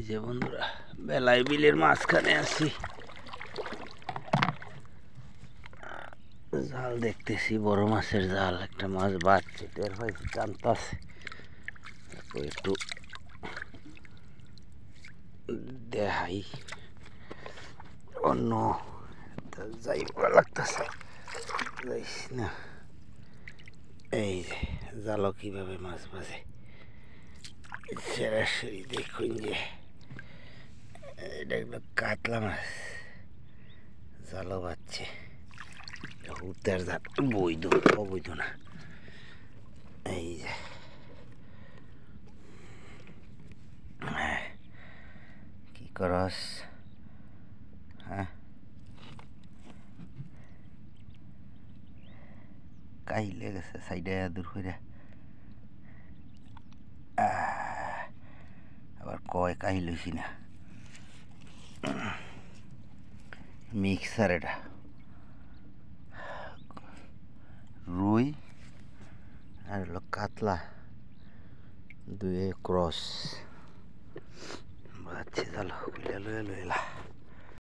যে বন্ধুরা বেলায় বিলের মাঝখানে আছি, জাল দেখতেছি, বড় মাছের জাল। একটা মাছ বাড়ছে, টের পাইছি, টানতাছে। একটু দেখাই, অন্য যাই লাগতেছে, যাইস না। এই যে জালও কিভাবে মাছ বাজে সরাসরি দেখুন। যে এটা একটা কাতলা মাছ, জালও বাজছে। হুতার জাল, বৈধ অবৈধ না। এই যে কি করস? হ্যাঁ, কাইলে গেছে সাইডে দূর করে। আবার কয় কাহিল হইছি না, মিক্সার। এটা রুই আর হলো কাতলা, দুয়ে ক্রস বাচ্চা। জাল লইলা